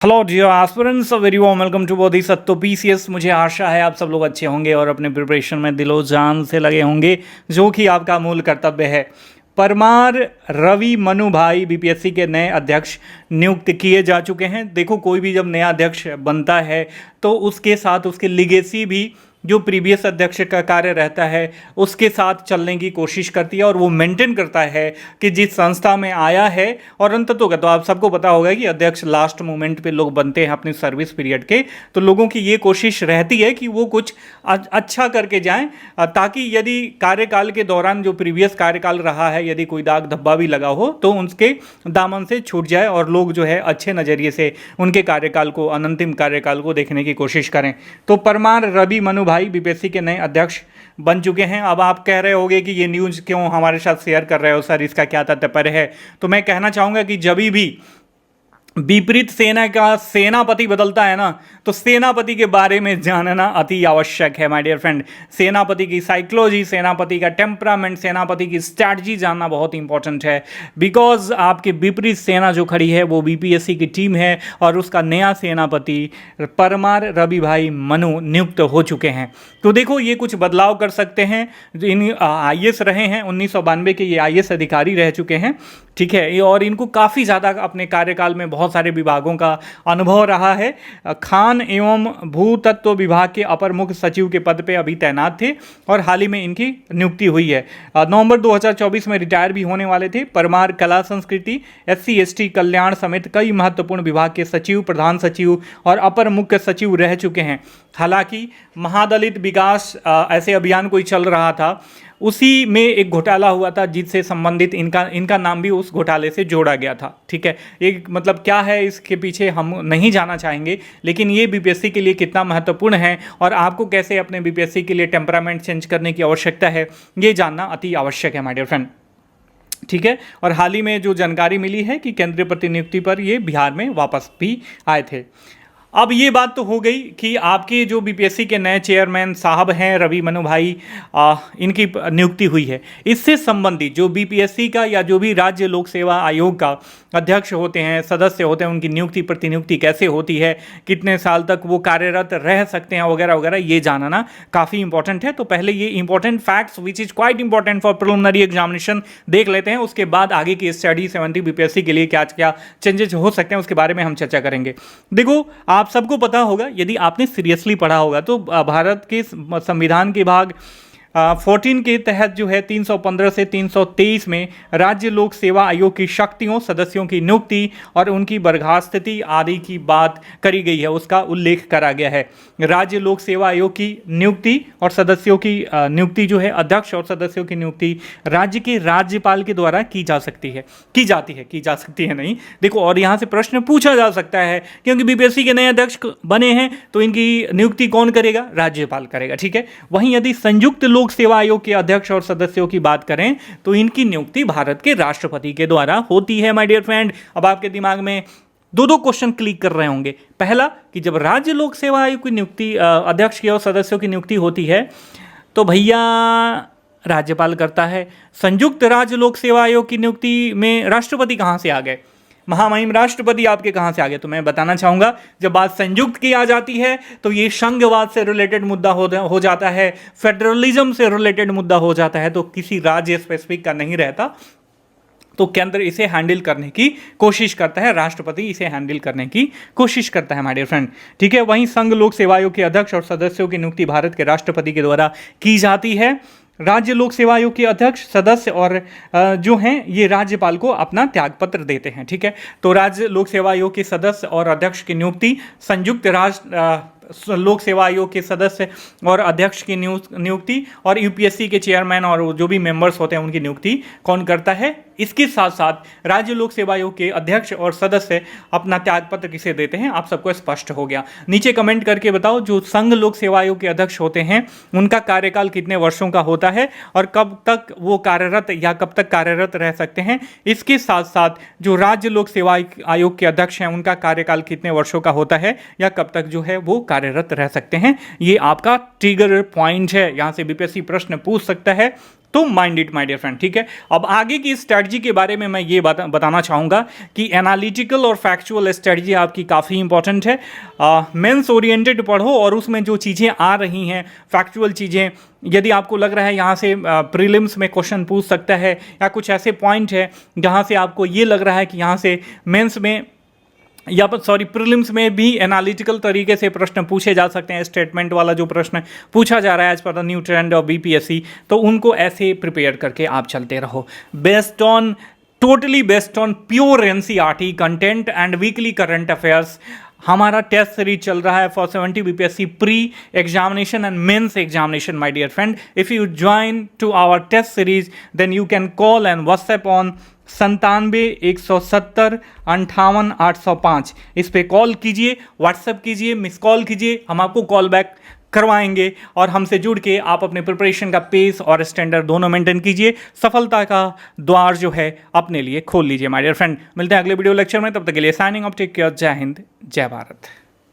Hello dear aspirants, very warm welcome to Bodhisattva PCS. मुझे आशा है आप सब लोग अच्छे होंगे और अपने प्रिपरेशन में दिलो जान से लगे होंगे, जो कि आपका मूल कर्तव्य है। परमार रवि मनु भाई बीपीएससी के नए अध्यक्ष नियुक्त किए जा चुके हैं। देखो, कोई भी जब नया अध्यक्ष बनता है तो उसके साथ उसके लिगेसी भी जो प्रीवियस अध्यक्ष का कार्य रहता है उसके साथ चलने की कोशिश करती है और वो मेंटेन करता है कि जिस संस्था में आया है। और अंततः तो आप सबको पता होगा कि अध्यक्ष लास्ट मोमेंट पे लोग बनते हैं अपनी सर्विस पीरियड के, तो लोगों की ये कोशिश रहती है कि वो कुछ अच्छा करके जाएं, ताकि यदि कार्यकाल के दौरान जो प्रीवियस कार्यकाल रहा है यदि कोई दाग धब्बा भी लगा हो तो उसके दामन से छूट जाए और लोग जो है अच्छे नज़रिए से उनके कार्यकाल को, अनंतिम कार्यकाल को देखने की कोशिश करें। तो परमार रवि मनु भाई बीपीएससी के नए अध्यक्ष बन चुके हैं। अब आप कह रहे होंगे कि ये न्यूज़ क्यों हमारे साथ शेयर कर रहे हो सर, इसका क्या तात्पर्य है? तो मैं कहना चाहूँगा कि जब भी विपरीत सेना का सेनापति बदलता है ना, तो सेनापति के बारे में जानना अति आवश्यक है माय डियर फ्रेंड। सेनापति की साइकोलॉजी, सेनापति का टेम्परामेंट, सेनापति की स्ट्रैटेजी जानना बहुत इंपॉर्टेंट है। बिकॉज आपके विपरीत सेना जो खड़ी है वो बीपीएससी की टीम है और उसका नया सेनापति परमार रवि भाई मनु नियुक्त हो चुके हैं। तो देखो, ये कुछ बदलाव कर सकते हैं। इन आईएएस रहे हैं, 1992 के ये आईएएस अधिकारी रह चुके हैं, ठीक है। और इनको काफ़ी ज़्यादा अपने कार्यकाल में बहुत सारे विभागों का अनुभव रहा है। खान एवं भूतत्व विभाग के अपर मुख्य सचिव के पद पे अभी तैनात थे और हाल ही में इनकी नियुक्ति हुई है। नवंबर 2024 में रिटायर भी होने वाले थे। परमार कला संस्कृति, एससी एसटी कल्याण समेत कई महत्वपूर्ण विभाग के सचिव, प्रधान सचिव और अपर मुख्य सचिव रह चुके हैं। हालांकि महादलित विकास ऐसे अभियान कोई चल रहा था, उसी में एक घोटाला हुआ था जिससे संबंधित इनका नाम भी उस घोटाले से जोड़ा गया था, ठीक है। एक मतलब क्या है इसके पीछे हम नहीं जाना चाहेंगे, लेकिन ये बीपीएससी के लिए कितना महत्वपूर्ण है और आपको कैसे अपने बीपीएससी के लिए टेम्परामेंट चेंज करने की आवश्यकता है, ये जानना अति आवश्यक है माय डियर फ्रेंड, ठीक है। और हाल ही में जो जानकारी मिली है कि केंद्रीय प्रतिनियुक्ति पर ये बिहार में वापस भी आए थे। अब ये बात तो हो गई कि आपके जो बीपीएससी के नए चेयरमैन साहब हैं रवि मनु भाई, इनकी नियुक्ति हुई है। इससे संबंधित जो बीपीएससी का या जो भी राज्य लोक सेवा आयोग का अध्यक्ष होते हैं, सदस्य होते हैं, उनकी नियुक्ति प्रतिनियुक्ति कैसे होती है, कितने साल तक वो कार्यरत रह सकते हैं वगैरह वगैरह, ये जानना काफ़ी इंपॉर्टेंट है। तो पहले ये important facts which is quite important for preliminary examination देख लेते हैं। उसके बाद आगे की स्टडी 70 बीपीएससी के लिए क्या क्या चेंजेस हो सकते हैं उसके बारे में हम चर्चा करेंगे। देखो, आप सबको पता होगा, यदि आपने सीरियसली पढ़ा होगा तो भारत के संविधान के भाग 14 के तहत जो है 315 से 323 में राज्य लोक सेवा आयोग की शक्तियों, सदस्यों की नियुक्ति और उनकी बर्खास्तगी आदि की बात करी गई है, उसका उल्लेख करा गया है। राज्य लोक सेवा आयोग की नियुक्ति और सदस्यों की नियुक्ति जो है, अध्यक्ष और सदस्यों की नियुक्ति राज्य के राज्यपाल के द्वारा की जा सकती है, की जा सकती है नहीं। देखो, और यहाँ से प्रश्न पूछा जा सकता है क्योंकि बीपीएससी के नए अध्यक्ष बने हैं तो इनकी नियुक्ति कौन करेगा? राज्यपाल करेगा, ठीक है। वहीं यदि संयुक्त लोक सेवा आयोग के अध्यक्ष और सदस्यों की बात करें तो इनकी नियुक्ति भारत के राष्ट्रपति के द्वारा होती है माय डियर फ्रेंड। अब आपके दिमाग में दो क्वेश्चन क्लिक कर रहे होंगे। पहला कि जब राज्य लोक सेवा आयोग की नियुक्ति, अध्यक्ष की और सदस्यों की नियुक्ति होती है तो भैया राज्यपाल करता है, संयुक्त राज्य लोक सेवा आयोग की नियुक्ति में राष्ट्रपति कहां से आ गए? महामहिम राष्ट्रपति आपके कहां से आ गए? तो मैं बताना चाहूंगा, जब बात संयुक्त की आ जाती है तो ये संघवाद से रिलेटेड मुद्दा हो जाता है, फेडरलिज्म से रिलेटेड मुद्दा हो जाता है, तो किसी राज्य स्पेसिफिक का नहीं रहता। तो केंद्र इसे हैंडल करने की कोशिश करता है, राष्ट्रपति इसे हैंडल करने की कोशिश करता है माय डियर फ्रेंड, ठीक है। वहीं संघ लोक सेवा आयोग के अध्यक्ष और सदस्यों की नियुक्ति भारत के राष्ट्रपति के द्वारा की जाती है। राज्य लोक सेवा आयोग के अध्यक्ष, सदस्य और जो हैं ये राज्यपाल को अपना त्यागपत्र देते हैं, ठीक है। तो राज्य लोक सेवा आयोग के सदस्य और अध्यक्ष की नियुक्ति, संयुक्त लोक सेवा आयोग के सदस्य और अध्यक्ष की नियुक्ति और यूपीएससी के चेयरमैन और जो भी मेंबर्स होते हैं उनकी नियुक्ति कौन करता है? इसके साथ साथ राज्य लोक सेवा आयोग के अध्यक्ष और सदस्य अपना त्यागपत्र किसे देते हैं? आप सबको स्पष्ट हो गया। नीचे कमेंट करके बताओ, जो संघ लोक सेवा आयोग के अध्यक्ष होते हैं उनका कार्यकाल कितने वर्षों का होता है और कब तक वो कार्यरत या कब तक कार्यरत रह सकते हैं? इसके साथ साथ जो राज्य लोक सेवा आयोग के अध्यक्ष हैं उनका कार्यकाल कितने वर्षों का होता है या कब तक जो है वो कार्यरत रह सकते हैं? ये आपका ट्रिगर पॉइंट है, यहां से बीपीएससी प्रश्न पूछ सकता है। तो mind it my dear friend, ठीक है। अब आगे की स्ट्रेटजी के बारे में मैं ये बताना चाहूँगा कि एनालिटिकल और फैक्चुअल स्ट्रेटजी आपकी काफ़ी इंपॉर्टेंट है। मेंस ओरिएंटेड पढ़ो और उसमें जो चीज़ें आ रही हैं फैक्चुअल चीज़ें, यदि आपको लग रहा है यहाँ से प्रीलिम्स में क्वेश्चन पूछ सकता है या कुछ ऐसे पॉइंट है जहाँ से आपको ये लग रहा है कि यहाँ से मेंस में या सॉरी प्रीलिम्स में भी एनालिटिकल तरीके से प्रश्न पूछे जा सकते हैं, स्टेटमेंट वाला जो प्रश्न पूछा जा रहा है as per the new trend of BPSC, तो उनको ऐसे प्रिपेयर करके आप चलते रहो totally based on pure NCERT content and weekly current affairs. हमारा टेस्ट सीरीज चल रहा है for 70 BPSC pre examination and mains examination my dear friend. If you join to our test series then you can call and WhatsApp on 97-170-58-805। इस पे call कीजिए, WhatsApp कीजिए, miss call कीजिए, हम आपको कॉल बैक करवाएंगे और हमसे जुड़ के आप अपने प्रिपरेशन का पेस और स्टैंडर्ड दोनों मेंटेन कीजिए। सफलता का द्वार जो है अपने लिए खोल लीजिए माय डियर फ्रेंड। मिलते हैं अगले वीडियो लेक्चर में, तब तक के लिए साइनिंग ऑफ, टेक केयर, जय हिंद, जय भारत।